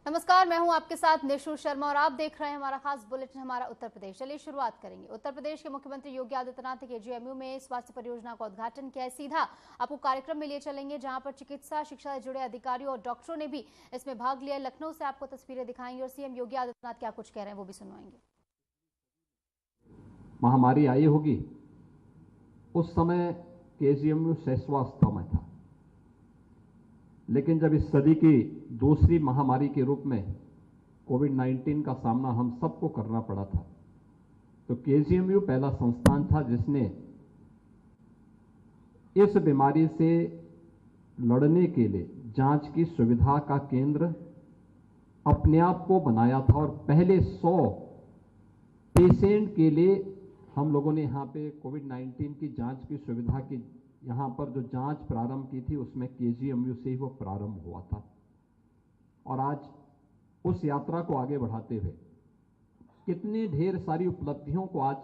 नमस्कार, मैं हूं आपके साथ निशु शर्मा और आप देख रहे हैं हमारा खास बुलेटिन हमारा उत्तर प्रदेश। चलिए शुरुआत करेंगे। उत्तर प्रदेश के मुख्यमंत्री योगी आदित्यनाथ ने केजीएमयू में स्वास्थ्य परियोजना का उद्घाटन किया है। सीधा आपको कार्यक्रम में लिए चलेंगे जहां पर चिकित्सा शिक्षा से जुड़े अधिकारियों और डॉक्टरों ने भी इसमें भाग लिया। लखनऊ से आपको तस्वीरें दिखाएंगे और सीएम योगी आदित्यनाथ क्या कुछ कह रहे हैं वो भी सुनवाएंगे। महामारी आई होगी, उस समय केजीएमयू शैशवावस्था में था, लेकिन जब इस सदी की दूसरी महामारी के रूप में कोविड-19 का सामना हम सबको करना पड़ा था, तो केजीएमयू पहला संस्थान था जिसने इस बीमारी से लड़ने के लिए जांच की सुविधा का केंद्र अपने आप को बनाया था। और पहले 100 पेशेंट के लिए हम लोगों ने यहाँ पे कोविड-19 की जांच की सुविधा की यहाँ पर जो जांच प्रारंभ की थी उसमें केजीएमयू से ही वो प्रारंभ हुआ था। और आज उस यात्रा को आगे बढ़ाते हुए कितनी ढेर सारी उपलब्धियों को आज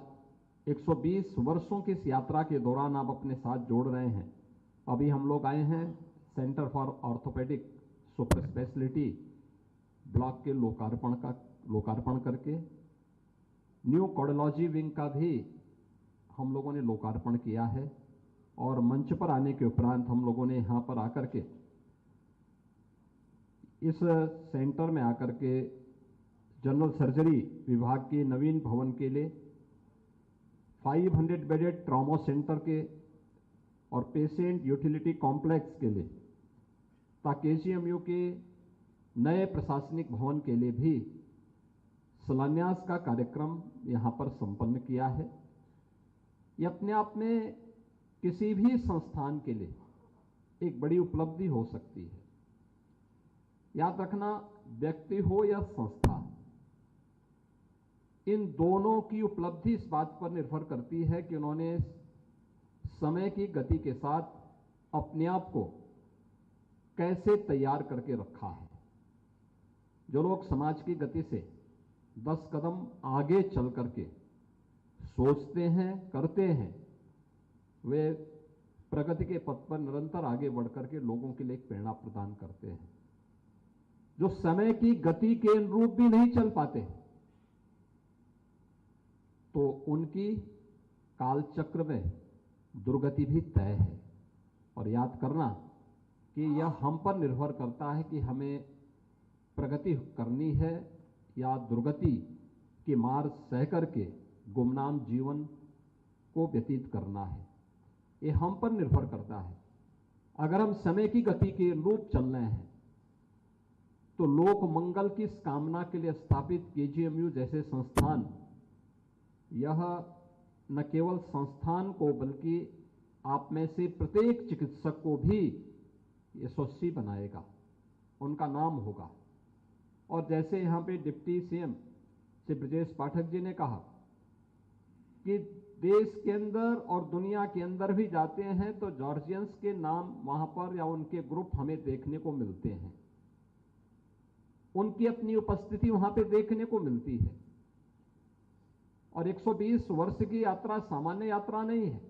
120 वर्षों की इस यात्रा के दौरान आप अपने साथ जोड़ रहे हैं। अभी हम लोग आए हैं centre for orthopaedic super speciality block के लोकार्पण करके, न्यू कार्डियोलॉजी विंग का भी हम लोगों ने लोकार्पण किया है। और मंच पर आने के उपरांत हम लोगों ने यहाँ पर आकर के इस सेंटर में आकर के जनरल सर्जरी विभाग के नवीन भवन के लिए 500 बेडेड ट्रॉमा सेंटर के और पेशेंट यूटिलिटी कॉम्प्लेक्स के लिए ताकि केजीएमयू के नए प्रशासनिक भवन के लिए भी शिलान्यास का कार्यक्रम यहाँ पर संपन्न किया है। ये अपने आप में किसी भी संस्थान के लिए एक बड़ी उपलब्धि हो सकती है। याद रखना, व्यक्ति हो या संस्था, इन दोनों की उपलब्धि इस बात पर निर्भर करती है कि उन्होंने समय की गति के साथ अपने आप को कैसे तैयार करके रखा है। जो लोग समाज की गति से 10 कदम आगे चल करके सोचते हैं, करते हैं, वे प्रगति के पथ पर निरंतर आगे बढ़कर के लोगों के लिए एक प्रेरणा प्रदान करते हैं। जो समय की गति के अनुरूप भी नहीं चल पाते तो उनकी कालचक्र में दुर्गति भी तय है। और याद करना कि यह हम पर निर्भर करता है कि हमें प्रगति करनी है या दुर्गति की मार सह करके गुमनाम जीवन को व्यतीत करना है। ये हम पर निर्भर करता है। अगर हम समय की गति के अनुरूप चल रहे हैं तो लोक मंगल की इस कामना के लिए स्थापित केजीएमयू जैसे संस्थान यह न केवल संस्थान को बल्कि आप में से प्रत्येक चिकित्सक को भी यशस्वी बनाएगा, उनका नाम होगा। और जैसे यहाँ पे डिप्टी सीएम श्री ब्रजेश पाठक जी ने कहा कि देश के अंदर और दुनिया के अंदर भी जाते हैं तो जॉर्जियंस के नाम वहां पर या उनके ग्रुप हमें देखने को मिलते हैं, उनकी अपनी उपस्थिति वहां पे देखने को मिलती है। और 120 वर्ष की यात्रा सामान्य यात्रा नहीं है।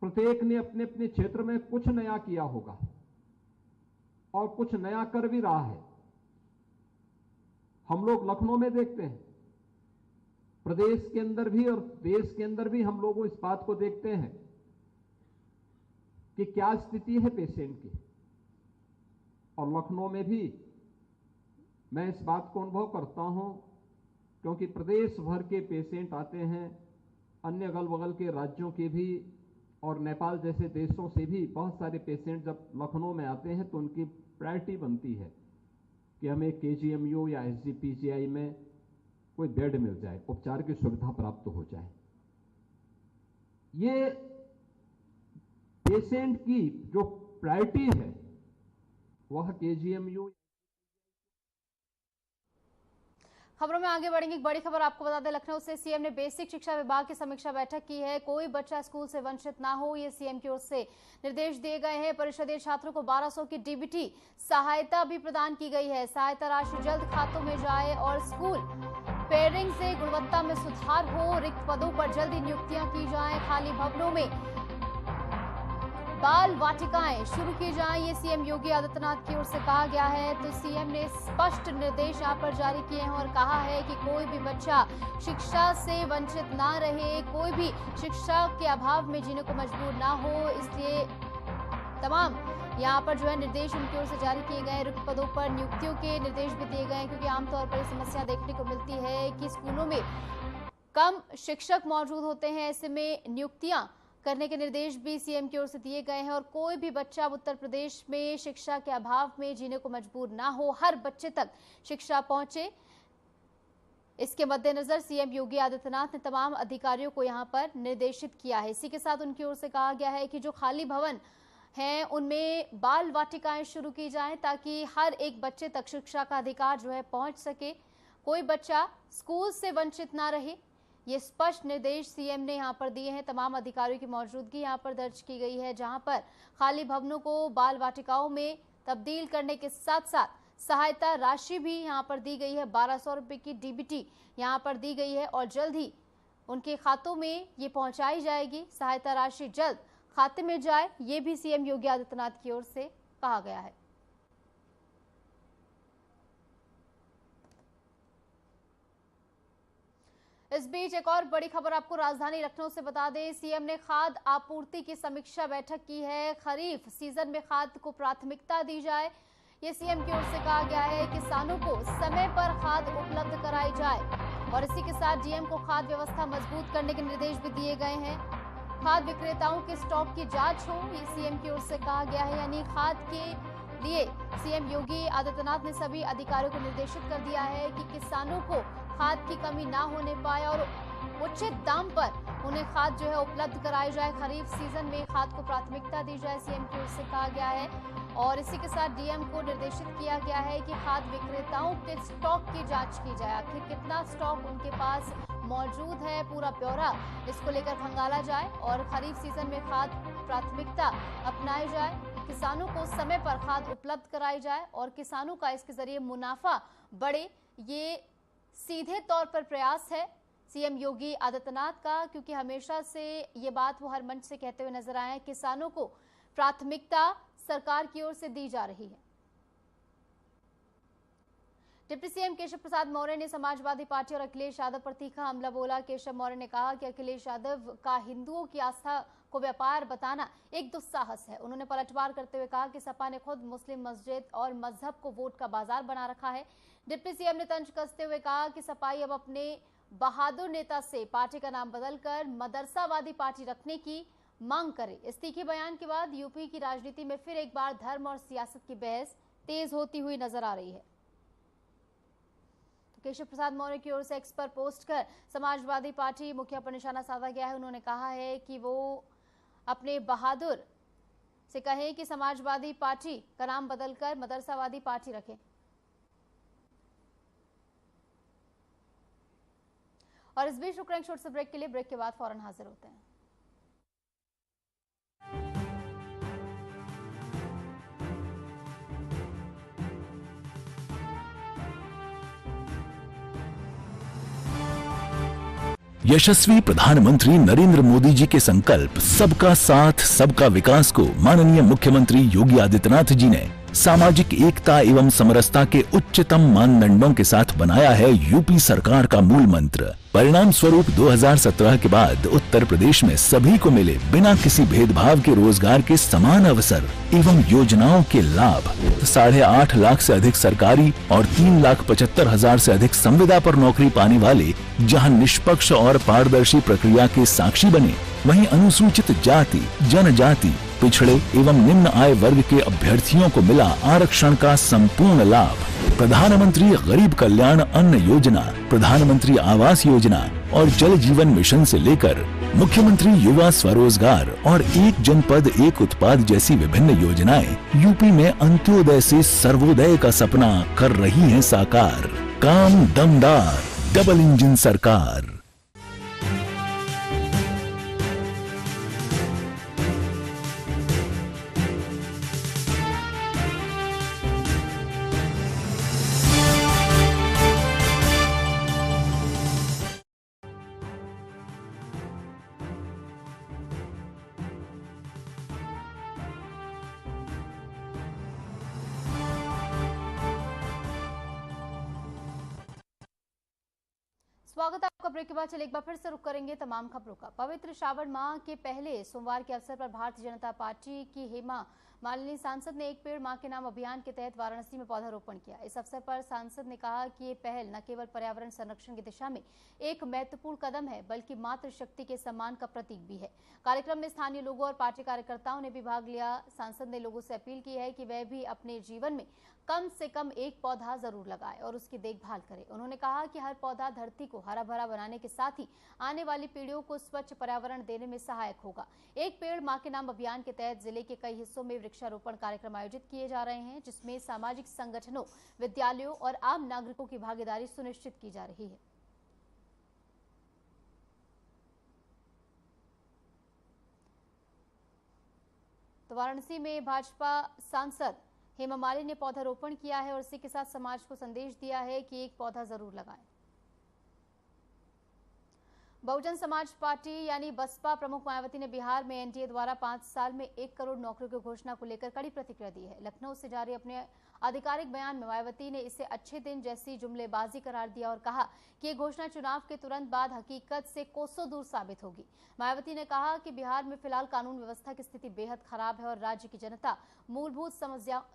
प्रत्येक ने अपने अपने क्षेत्र में कुछ नया किया होगा और कुछ नया कर भी रहा है। हम लोग लखनऊ में देखते हैं, प्रदेश के अंदर भी और देश के अंदर भी हम लोग इस बात को देखते हैं कि क्या स्थिति है पेशेंट की। और लखनऊ में भी मैं इस बात को अनुभव करता हूं क्योंकि प्रदेश भर के पेशेंट आते हैं, अन्य अगल बगल के राज्यों के भी और नेपाल जैसे देशों से भी बहुत सारे पेशेंट जब लखनऊ में आते हैं तो उनकी प्रायोरिटी बनती है कि हमें केजीएमयू या एसजीपीजीआई में कोई बेड मिल जाए, उपचार की सुविधा प्राप्त हो जाए। ये पेशेंट की जो प्रायोरिटी है वह केजीएमयू। खबरों में आगे बढ़ेंगे। एक बड़ी खबर आपको बता दें, लखनऊ से सीएम ने बेसिक शिक्षा विभाग की समीक्षा बैठक की है। कोई बच्चा स्कूल से वंचित ना हो, ये सीएम की ओर से निर्देश दिए गए हैं। परिषदीय छात्रों को 1200 की डीबीटी सहायता भी प्रदान की गई है। सहायता राशि जल्द खातों में जाए और स्कूल पेयरिंग से गुणवत्ता में सुधार हो। रिक्त पदों पर जल्दी नियुक्तियां की जाएं। खाली भवनों में बाल वाटिकाएं शुरू की जाएं, ये सीएम योगी आदित्यनाथ की ओर से कहा गया है। तो सीएम ने स्पष्ट निर्देश यहां पर जारी किए हैं और कहा है कि कोई भी बच्चा शिक्षा से वंचित ना रहे, कोई भी शिक्षा के अभाव में जीने को मजबूर ना हो, इसलिए तमाम यहाँ पर जो है निर्देश उनकी ओर से जारी किए गए। रिक्त पदों पर नियुक्तियों के निर्देश भी दिए गए हैं, क्योंकि आमतौर पर समस्या देखने को मिलती है कि स्कूलों में कम शिक्षक मौजूद होते हैं, ऐसे में नियुक्तियां करने के निर्देश भी सीएम की ओर से दिए गए हैं। और कोई भी बच्चा उत्तर प्रदेश में शिक्षा के अभाव में जीने को मजबूर ना हो, हर बच्चे तक शिक्षा पहुंचे, इसके मद्देनजर सीएम योगी आदित्यनाथ ने तमाम अधिकारियों को यहां पर निर्देशित किया है। इसी के साथ उनकी ओर से कहा गया है कि जो खाली भवन हैं उनमें बाल वाटिकाएं शुरू की जाएं, ताकि हर एक बच्चे तक शिक्षा का अधिकार जो है पहुंच सके, कोई बच्चा स्कूल से वंचित ना रहे। ये स्पष्ट निर्देश सीएम ने यहां पर दिए हैं। तमाम अधिकारियों की मौजूदगी यहां पर दर्ज की गई है, जहां पर खाली भवनों को बाल वाटिकाओं में तब्दील करने के साथ साथ सहायता राशि भी यहां पर दी गई है। 1200 रुपए की डीबीटी यहां पर दी गई है और जल्द ही उनके खातों में ये पहुंचाई जाएगी। सहायता राशि जल्द खाते में जाए, ये भी सीएम योगी आदित्यनाथ की ओर से कहा गया है। इस बीच एक और बड़ी खबर आपको राजधानी लखनऊ से बता दें, सीएम ने खाद आपूर्ति की समीक्षा बैठक की है। खरीफ सीजन में खाद को प्राथमिकता दी जाए, ये सीएम की ओर से कहा गया है। किसानों को समय पर खाद उपलब्ध कराई जाए और इसी के साथ डीएम को खाद व्यवस्था मजबूत करने के निर्देश भी दिए गए हैं। खाद विक्रेताओं के स्टॉक की जांच हो, ये सीएम की ओर से कहा गया है। यानी खाद के लिए सीएम योगी आदित्यनाथ ने सभी अधिकारियों को निर्देशित कर दिया है कि किसानों को खाद की कमी ना होने पाए और उचित दाम पर उन्हें खाद जो है उपलब्ध कराई जाए। खरीफ सीजन में खाद को प्राथमिकता दी जाए, सीएम की ओर से कहा गया है। और इसी के साथ डीएम को निर्देशित किया गया है कि खाद विक्रेताओं के स्टॉक की जांच की जाए, आखिर कितना स्टॉक उनके पास मौजूद है, पूरा ब्यौरा इसको लेकर खंगाला जाए और खरीफ सीजन में खाद प्राथमिकता अपनाई जाए। किसानों को समय पर खाद उपलब्ध कराई जाए और किसानों का इसके जरिए मुनाफा बढ़े, ये सीधे तौर पर प्रयास है सीएम योगी आदित्यनाथ का, क्योंकि हमेशा से ये बात वो हर मंच से कहते हुए नजर आए हैं, किसानों को प्राथमिकता सरकार की ओर से दी जा रही है। डिप्टी सीएम केशव प्रसाद मौर्य ने समाजवादी पार्टी और अखिलेश यादव पर तीखा हमला बोला। केशव मौर्य ने कहा कि अखिलेश यादव का हिंदुओं की आस्था को व्यापार बताना एक दुस्साहस है। उन्होंने पलटवार करते हुए कहा कि सपा ने खुद मुस्लिम मस्जिद और मजहब को वोट का बाजार बना रखा है। डिप्टी सीएम ने तंज कसते हुए कहा कि सपाई अब अपने बहादुर नेता से पार्टी का नाम बदलकर मदरसावादी पार्टी रखने की मांग करे। इस तीखे बयान के बाद यूपी की राजनीति में फिर एक बार धर्म और सियासत की बहस तेज होती हुई नजर आ रही है। केशव प्रसाद मौर्य की ओर से एक्स पर पोस्ट कर समाजवादी पार्टी मुखिया पर निशाना साधा गया है। उन्होंने कहा है कि वो अपने बहादुर से कहें कि समाजवादी पार्टी का नाम बदलकर मदरसावादी पार्टी रखें। और इस बीच रुक रहे हैं छोटे से ब्रेक के लिए। ब्रेक के बाद फौरन हाजिर होते हैं। यशस्वी प्रधानमंत्री नरेंद्र मोदी जी के संकल्प सबका साथ सबका विकास को माननीय मुख्यमंत्री योगी आदित्यनाथ जी ने सामाजिक एकता एवं समरसता के उच्चतम मानदंडों के साथ बनाया है यूपी सरकार का मूल मंत्र। परिणाम स्वरूप 2017 के बाद उत्तर प्रदेश में सभी को मिले बिना किसी भेदभाव के रोजगार के समान अवसर एवं योजनाओं के लाभ। 8.5 लाख से अधिक सरकारी और 3,75,000 से अधिक संविदा पर नौकरी पाने वाले जहां निष्पक्ष और पारदर्शी प्रक्रिया के साक्षी बने, वहीं अनुसूचित जाति, जनजाति, पिछड़े एवं निम्न आय वर्ग के अभ्यर्थियों को मिला आरक्षण का संपूर्ण लाभ। प्रधानमंत्री गरीब कल्याण अन्न योजना, प्रधानमंत्री आवास योजना और जल जीवन मिशन से लेकर मुख्यमंत्री युवा स्वरोजगार और एक जनपद एक उत्पाद जैसी विभिन्न योजनाएं यूपी में अंत्योदय से सर्वोदय का सपना कर रही हैं साकार। काम दमदार, डबल इंजन सरकार। स्वागत है आपका। ब्रेक के बाद चलिए एक बार फिर से रुक करेंगे तमाम खबरों का। पवित्र श्रावण माह के पहले सोमवार के अवसर पर भारतीय जनता पार्टी की हेमा मालिनी सांसद ने एक पेड़ मां के नाम अभियान के तहत वाराणसी में पौधारोपण किया। इस अवसर पर सांसद ने कहा कि ये पहल न केवल पर्यावरण संरक्षण की दिशा में एक महत्वपूर्ण कदम है, बल्कि मातृशक्ति के सम्मान का प्रतीक भी है। कार्यक्रम में स्थानीय लोगों और पार्टी कार्यकर्ताओं ने भी भाग लिया। सांसद ने लोगों से अपील की है कि वह भी अपने जीवन में कम से कम एक पौधा जरूर लगाए और उसकी देखभाल करें। उन्होंने कहा कि हर पौधा धरती को हरा भरा बनाने के साथ ही आने वाली पीढ़ियों को स्वच्छ पर्यावरण देने में सहायक होगा। एक पेड़ मां के नाम अभियान के तहत जिले के कई हिस्सों में वृक्षारोपण कार्यक्रम आयोजित किए जा रहे हैं, जिसमें सामाजिक संगठनों, विद्यालयों और आम नागरिकों की भागीदारी सुनिश्चित की जा रही है। तो वाराणसी में भाजपा सांसद हेमा मालिनी ने पौधारोपण किया है और इसी के साथ समाज को संदेश दिया है कि एक पौधा जरूर लगाएं। बहुजन समाज पार्टी यानी बसपा प्रमुख मायावती ने बिहार में एनडीए द्वारा 5 साल में 1 करोड़ नौकरियों की घोषणा को लेकर कड़ी प्रतिक्रिया दी है। लखनऊ से जारी अपने आधिकारिक बयान में मायावती ने इसे अच्छे दिन जैसी जुमलेबाजी करार दिया और कहा कि ये घोषणा चुनाव के तुरंत बाद हकीकत से कोसों दूर साबित होगी। मायावती ने कहा कि बिहार में फिलहाल कानून व्यवस्था की स्थिति बेहद खराब है और राज्य की जनता मूलभूत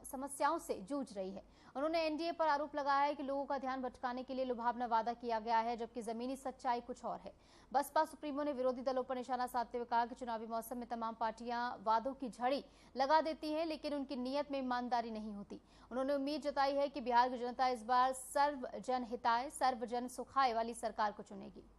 समस्याओं से जूझ रही है। उन्होंने एनडीए पर आरोप लगाया है कि लोगों का ध्यान भटकाने के लिए लुभावना वादा किया गया है, जबकि जमीनी सच्चाई कुछ और है। बसपा सुप्रीमो ने विरोधी दलों पर निशाना साधते हुए कहा कि चुनावी मौसम में तमाम पार्टियां वादों की झड़ी लगा देती हैं, लेकिन उनकी नीयत में ईमानदारी नहीं होती। उन्होंने उम्मीद जताई है कि बिहार की जनता इस बार सर्वजन हिताय सर्वजन सुखाय वाली सरकार को चुनेगी।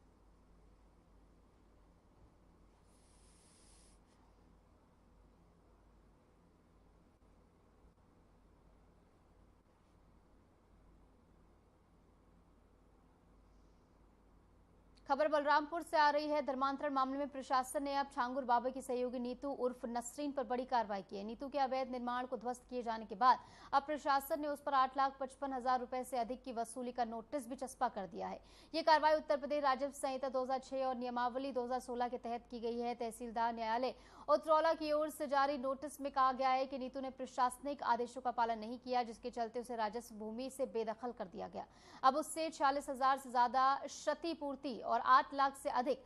खबर बलरामपुर से आ रही है। धर्मांतरण मामले में प्रशासन ने अब छांगुर बाबा की सहयोगी नीतू उर्फ नसरीन पर बड़ी कार्रवाई की है। नीतू के अवैध निर्माण को ध्वस्त किए जाने के बाद अब प्रशासन ने उस पर 8,55,000 रुपए से अधिक की वसूली का नोटिस भी चस्पा कर दिया है। ये कार्रवाई उत्तर प्रदेश राजस्व संहिता 2006 और नियमावली 2016 के तहत की गई है। तहसीलदार न्यायालय उत्तरौला की ओर से जारी नोटिस में कहा गया है कि नीतू ने प्रशासनिक आदेशों का पालन नहीं किया, जिसके चलते उसे राजस्व भूमि से बेदखल कर दिया गया। अब उससे 46,000 से ज्यादा क्षतिपूर्ति और 8 लाख से अधिक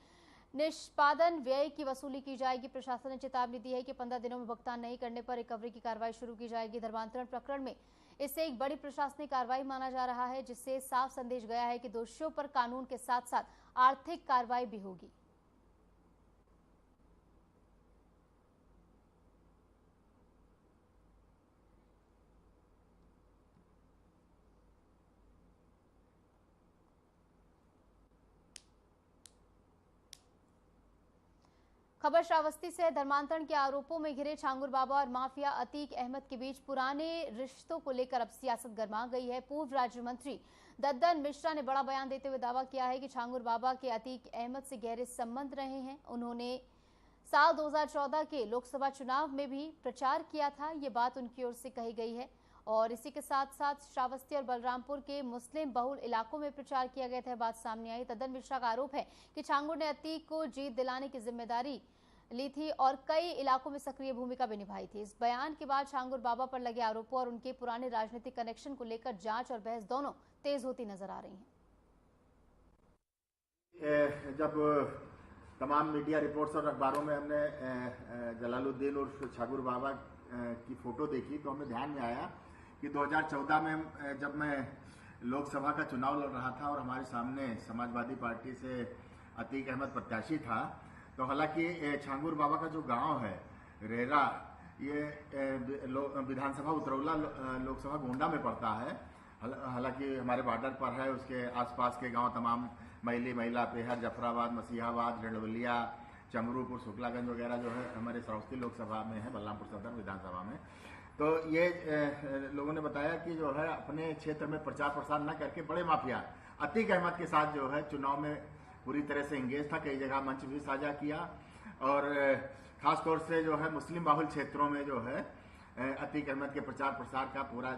निष्पादन व्यय की वसूली की जाएगी। प्रशासन ने चेतावनी दी है कि 15 दिनों में भुगतान नहीं करने पर रिकवरी की कार्रवाई शुरू की जाएगी। धर्मांतरण प्रकरण में इसे एक बड़ी प्रशासनिक कार्रवाई माना जा रहा है, जिससे साफ संदेश गया है कि दोषियों पर कानून के साथ साथ आर्थिक कार्रवाई भी होगी। खबर श्रावस्ती से। धर्मांतरण के आरोपों में घिरे छांगुर बाबा और माफिया अतीक अहमद के बीच पुराने रिश्तों को लेकर अब सियासत गर्मा गई है। पूर्व राज्य मंत्री दद्दन मिश्रा ने बड़ा बयान देते हुए दावा किया है कि छांगुर बाबा के अतीक अहमद से गहरे संबंध रहे हैं। उन्होंने साल 2014 के लोकसभा चुनाव में भी प्रचार किया था। ये बात उनकी ओर से कही गई है और इसी के साथ साथ श्रावस्ती और बलरामपुर के मुस्लिम बहुल इलाकों में प्रचार किया गया था, बात सामने आई। दद्दन मिश्रा का आरोप है कि छांगुर ने अतीक को जीत दिलाने की जिम्मेदारी ली थी और कई इलाकों में सक्रिय भूमिका भी निभाई थी। इस बयान के बाद छांगुर बाबा पर लगे आरोपों और उनके पुराने राजनीतिक कनेक्शन को लेकर जांच और बहस दोनों तेज होती नजर आ रही हैं। जब तमाम मीडिया रिपोर्ट्स और अखबारों में हमने जलालुद्दीन उर्फ छांगुर बाबा की फोटो देखी तो हमें ध्यान में आया कि 2014 में जब मैं लोकसभा का चुनाव लड़ रहा था और हमारे सामने समाजवादी पार्टी से अतीक अहमद प्रत्याशी था, तो हालांकि छांगुर बाबा का जो गांव है रेरा, ये विधानसभा उत्तरौला लोकसभा गोंडा में पड़ता है। हालांकि हमारे बॉर्डर पर है। उसके आसपास के गांव तमाम मैली, महिला, पेहर, जफराबाद, मसीहाबाद, रेणवलिया, चमरूपुर, शुक्लागंज वगैरह जो है हमारे श्रावस्ती लोकसभा में है, बलरामपुर सदर विधानसभा में। तो ये लोगों ने बताया कि जो है अपने क्षेत्र में प्रचार प्रसार न करके बड़े माफिया अतीक अहमद के साथ जो है चुनाव में पूरी तरह से इंगेज था। कई जगह मंच भी साझा किया और खास तौर से जो है मुस्लिम बाहुल क्षेत्रों में जो है अतीक अहमद के प्रचार प्रसार का पूरा।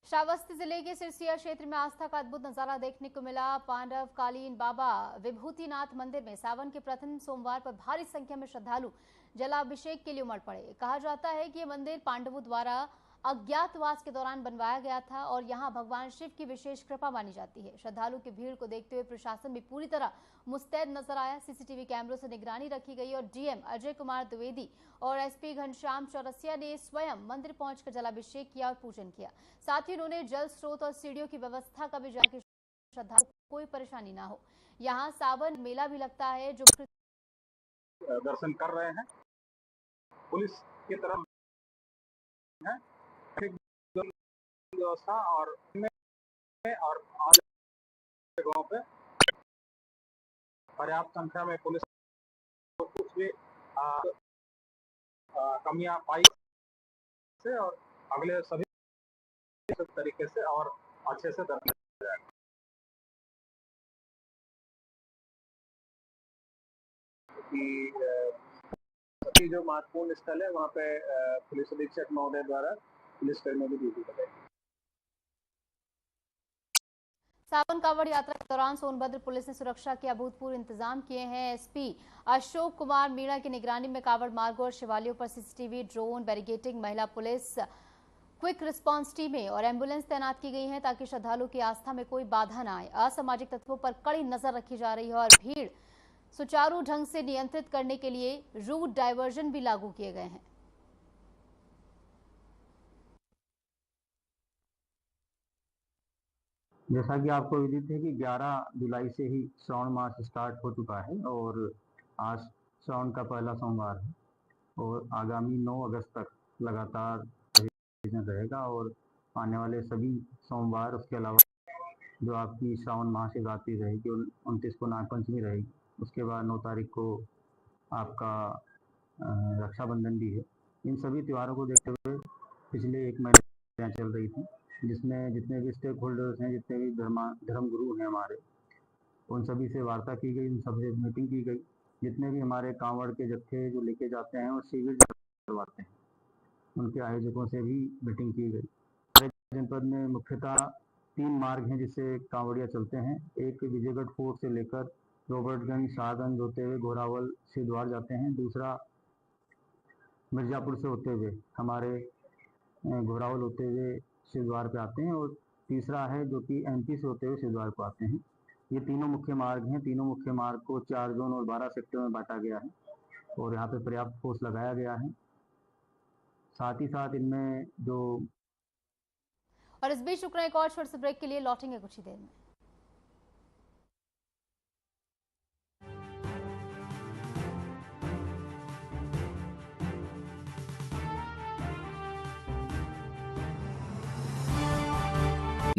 श्रावस्ती जिले के सिरसिया क्षेत्र में आस्था का अद्भुत नजारा देखने को मिला। पांडव कालीन बाबा विभूतिनाथ मंदिर में सावन के प्रथम सोमवार पर भारी संख्या में श्रद्धालु जलाभिषेक के लिए उमड़ पड़े। कहा जाता है कि ये मंदिर पांडवों द्वारा अज्ञातवास के दौरान बनवाया गया था और यहां भगवान शिव की विशेष कृपा मानी जाती है। श्रद्धालु की भीड़ को देखते हुए प्रशासन भी पूरी तरह मुस्तैद नजर आया। सीसीटीवी कैमरों से निगरानी रखी गई और डीएम अजय कुमार द्विवेदी और एसपी घनश्याम चौरसिया ने स्वयं मंदिर पहुंचकर जलाभिषेक किया और पूजन किया। साथ ही उन्होंने जल स्रोत और सीढ़ियों की व्यवस्था का भी जांच की, श्रद्धालु को कोई परेशानी ना हो। यहाँ सावन मेला भी लगता है जो दर्शन कर रहे हैं। पुलिस की तरफ है व्यवस्था और आज जगहों पे पर्याप्त संख्या में पुलिस को कुछ भी कमियां पाई से और अगले सभी तरीके से और अच्छे से दर्शन किया जाएगा। कि जो महत्वपूर्ण स्थल है वहाँ पे पुलिस अधीक्षक महोदय द्वारा पुलिसकर्मियों की ड्यूटी लगाई। सावन कांवड़ यात्रा के दौरान सोनभद्र पुलिस ने सुरक्षा के अभूतपूर्व इंतजाम किए हैं। एसपी अशोक कुमार मीणा की निगरानी में कांवड़ मार्गों और शिवालयों पर सीसीटीवी, ड्रोन, बैरिकेडिंग, महिला पुलिस, क्विक रिस्पांस टीमें और एम्बुलेंस तैनात की गई हैं ताकि श्रद्धालुओं की आस्था में कोई बाधा न आए। असामाजिक तत्वों पर कड़ी नजर रखी जा रही है और भीड़ सुचारू ढंग से नियंत्रित करने के लिए रूट डायवर्जन भी लागू किए गए हैं। जैसा कि आपको विदित है कि 11 जुलाई से ही श्रावण मास स्टार्ट हो चुका है और आज श्रावण का पहला सोमवार है और आगामी 9 अगस्त तक लगातार रहेगा और आने वाले सभी सोमवार, उसके अलावा जो आपकी श्रावण महाशिवरात्रि रहेगी, 29 को नागपंचमी रहेगी, उसके बाद 9 तारीख को आपका रक्षाबंधन भी है। इन सभी त्योहारों को देखते हुए पिछले 1 महीने चल रही थी, जिसमें जितने भी स्टेक होल्डर्स हैं, जितने भी धर्म गुरु हैं हमारे, उन सभी से वार्ता की गई, उन सबसे मीटिंग की गई। जितने भी हमारे कांवड़ के जत्थे जो लेके जाते हैं और शिविर करवाते हैं, उनके आयोजकों से भी मीटिंग की गई। हमारे जनपद में मुख्यतः 3 मार्ग हैं जिससे कांवड़िया चलते हैं। एक विजयगढ़ फोर्ट से लेकर रॉबर्टगंज, शाहगंज होते हुए घोरावल सिद्धवार जाते हैं। दूसरा मिर्जापुर से होते हुए हमारे घोरावल होते हुए सिद्धवार पे आते हैं और तीसरा है जो कि एमपी से होते हुए सिद्धवार को आते हैं। ये तीनों मुख्य मार्ग हैं। तीनों मुख्य मार्ग को 4 जोन और 12 सेक्टर में बांटा गया है और यहाँ पे पर्याप्त फोर्स लगाया गया है। साथ ही साथ इनमें जो और इस बीच रुक रहे एक और छोटे से ब्रेक के लिए, लौटेंगे कुछ ही देर में।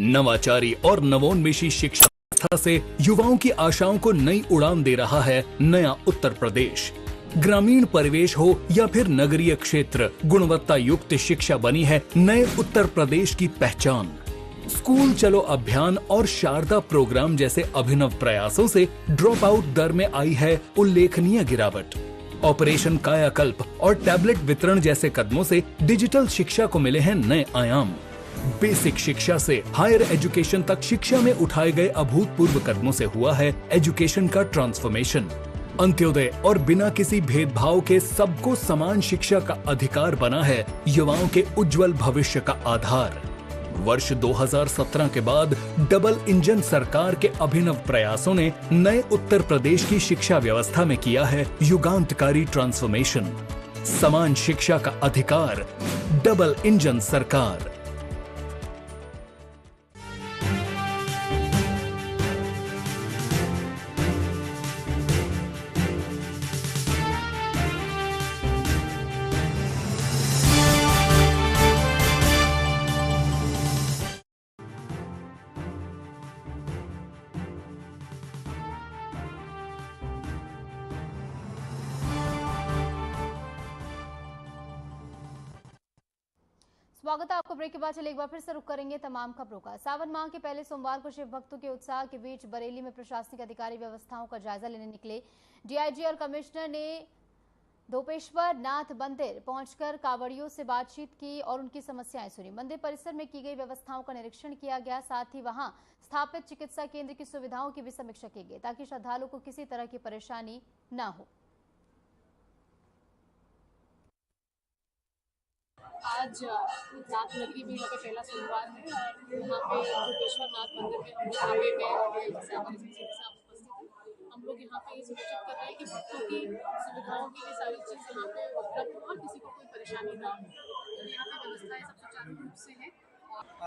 नवाचारी और नवोन्मेषी शिक्षा व्यवस्था से युवाओं की आशाओं को नई उड़ान दे रहा है नया उत्तर प्रदेश। ग्रामीण परिवेश हो या फिर नगरीय क्षेत्र, गुणवत्ता युक्त शिक्षा बनी है नए उत्तर प्रदेश की पहचान। स्कूल चलो अभियान और शारदा प्रोग्राम जैसे अभिनव प्रयासों से ड्रॉप आउट दर में आई है उल्लेखनीय गिरावट। ऑपरेशन कायाकल्प और टैबलेट वितरण जैसे कदमों से डिजिटल शिक्षा को मिले हैं नए आयाम। बेसिक शिक्षा से हायर एजुकेशन तक शिक्षा में उठाए गए अभूतपूर्व कदमों से हुआ है एजुकेशन का ट्रांसफॉर्मेशन। अंत्योदय और बिना किसी भेदभाव के सबको समान शिक्षा का अधिकार बना है युवाओं के उज्जवल भविष्य का आधार। वर्ष 2017 के बाद डबल इंजन सरकार के अभिनव प्रयासों ने नए उत्तर प्रदेश की शिक्षा व्यवस्था में किया है युगांतकारी ट्रांसफॉर्मेशन। समान शिक्षा का अधिकार, डबल इंजन सरकार। स्वागत है आपको। ब्रेक के बाद चलिए एक बार फिर से रुक करेंगे तमाम खबरों का। सावन माह के पहले सोमवार को शिव भक्तों के उत्साह के बीच बरेली में प्रशासनिक अधिकारी व्यवस्थाओं का जायजा लेने निकले। डीआईजी और कमिश्नर ने धोपेश्वर नाथ मंदिर पहुंचकर कांवड़ियों से बातचीत की और उनकी समस्याएं सुनी। मंदिर परिसर में की गई व्यवस्थाओं का निरीक्षण किया गया। साथ ही वहां स्थापित चिकित्सा केंद्र की सुविधाओं की भी समीक्षा की गई ताकि श्रद्धालुओं को किसी तरह की परेशानी न हो। आज नाथ नगरी में यहाँ पे पहला सोमवार है और यहाँ पे गोपेश्वर नाथ मंदिर में हम लोग यहाँ पे गए और जैसे हमारे संसदीय साहब उपस्थित हैं, हम लोग यहाँ पे ये सुनिश्चित कर रहे हैं कि भक्तों की सुविधाओं की ये सारी चीज़ यहाँ पे उपलब्ध हो और किसी को कोई परेशानी ना हो। तो यहाँ पे व्यवस्थाएं सब सुचारू रूप से है।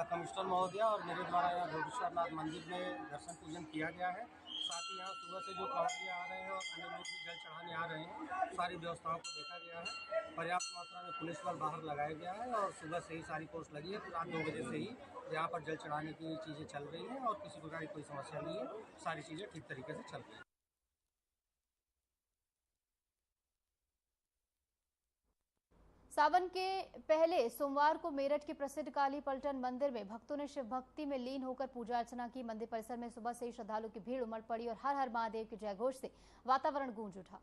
कमिश्नर महोदय और मेरे द्वारा यहाँ गोपेश्वर नाथ मंदिर में दर्शन पूजन किया गया है। साथ ही यहाँ सुबह से जो कांवड़िए आ रहे हैं और अन्य लोग भी जल चढ़ाने आ रहे हैं, सारी व्यवस्थाओं को देखा गया है। पर्याप्त मात्रा में पुलिस बल बाहर लगाया गया है और सुबह से ही सारी पोस्ट लगी है। रात 2 बजे से ही यहाँ पर जल चढ़ाने की चीज़ें चल रही हैं और किसी प्रकार की कोई समस्या नहीं है। सारी चीज़ें ठीक तरीके से चल रही हैं। सावन के पहले सोमवार को मेरठ के प्रसिद्ध काली पलटन मंदिर में भक्तों ने शिव भक्ति में लीन होकर पूजा अर्चना की। मंदिर परिसर में सुबह से ही श्रद्धालुओं की भीड़ उमड़ पड़ी और हर हर महादेव के जयघोष से वातावरण गूंज उठा।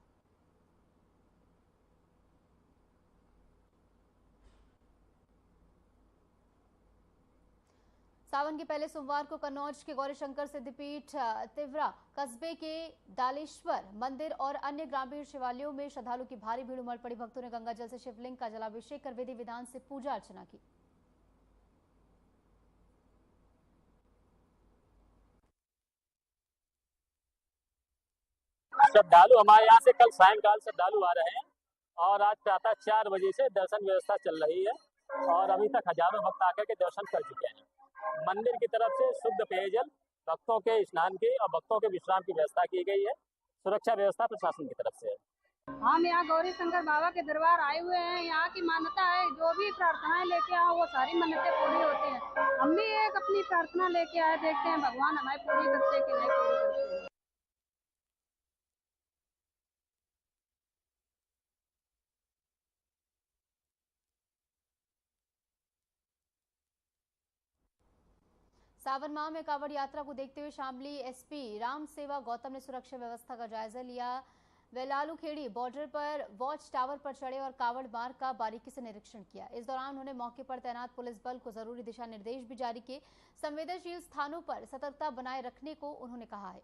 सावन के पहले सोमवार को कन्नौज के गौरीशंकर सिद्धपीठ, तिवरा कस्बे के डालेश्वर मंदिर और अन्य ग्रामीण शिवालयों में श्रद्धालुओं की भारी भीड़ उमड़ पड़ी। भक्तों ने गंगा जल से शिवलिंग का जलाभिषेक कर विधि विधान से पूजा अर्चना की। श्रद्धालु हमारे यहाँ से कल सायंकाल श्रद्धालु आ रहे हैं और आज प्रातः 4 बजे से दर्शन व्यवस्था चल रही है और अभी तक हजारों भक्त आकर के दर्शन कर चुके हैं। मंदिर की तरफ से शुद्ध पेयजल, भक्तों के स्नान की और भक्तों के विश्राम की व्यवस्था की गई है। सुरक्षा व्यवस्था प्रशासन की तरफ से है। हम यहाँ गौरी शंकर बाबा के दरबार आए हुए हैं। यहाँ की मान्यता है जो भी प्रार्थनाएं लेके आओ वो सारी मन्नतें पूरी होती हैं। हम भी एक अपनी प्रार्थना लेके आए, देखते हैं भगवान हमारी पूरी करते कि नहीं पूरी करते। सावन माह में कांवड़ यात्रा को देखते हुए शामली एसपी राम सेवा गौतम ने सुरक्षा व्यवस्था का जायजा लिया। वे लालूखेड़ी बॉर्डर पर वॉच टावर पर चढ़े और कांवड़ मार्ग का बारीकी से निरीक्षण किया। इस दौरान उन्होंने मौके पर तैनात पुलिस बल को जरूरी दिशा निर्देश भी जारी किए। संवेदनशील स्थानों पर सतर्कता बनाए रखने को उन्होंने कहा है।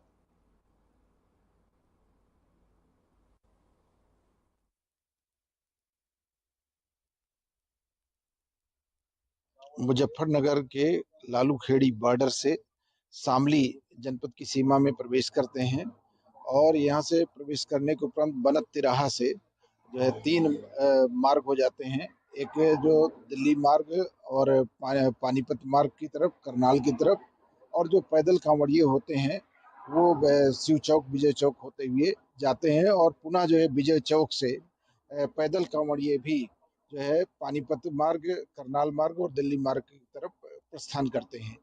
मुजफ्फरनगर के लालूखेड़ी बॉर्डर से शामली जनपद की सीमा में प्रवेश करते हैं और यहाँ से प्रवेश करने के उपरांत बनत तिराहा से जो है 3 मार्ग हो जाते हैं। एक जो दिल्ली मार्ग और पानीपत मार्ग की तरफ, करनाल की तरफ, और जो पैदल कांवड़िए होते हैं वो शिव चौक, विजय चौक होते हुए जाते हैं और पुनः जो है विजय चौक से पैदल कांवड़िए भी जो है पानीपत मार्ग, करनाल मार्ग और दिल्ली मार्ग की तरफ प्रस्थान करते हैं।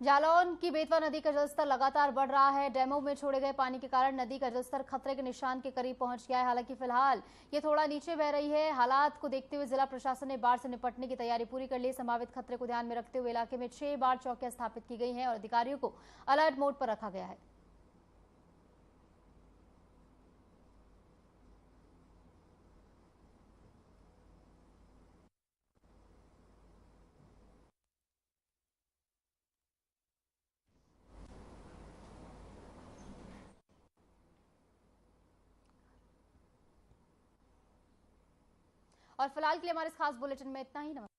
जालौन की बेतवा नदी का जलस्तर लगातार बढ़ रहा है। डैमों में छोड़े गए पानी के कारण नदी का जलस्तर खतरे के निशान के करीब पहुंच गया है। हालांकि फिलहाल ये थोड़ा नीचे बह रही है। हालात को देखते हुए जिला प्रशासन ने बाढ़ से निपटने की तैयारी पूरी कर ली। संभावित खतरे को ध्यान में रखते हुए इलाके में 6 बाढ़ चौकियां स्थापित की गई हैं और अधिकारियों को अलर्ट मोड पर रखा गया है। और फिलहाल के लिए हमारे इस खास बुलेटिन में इतना ही। नमस्कार।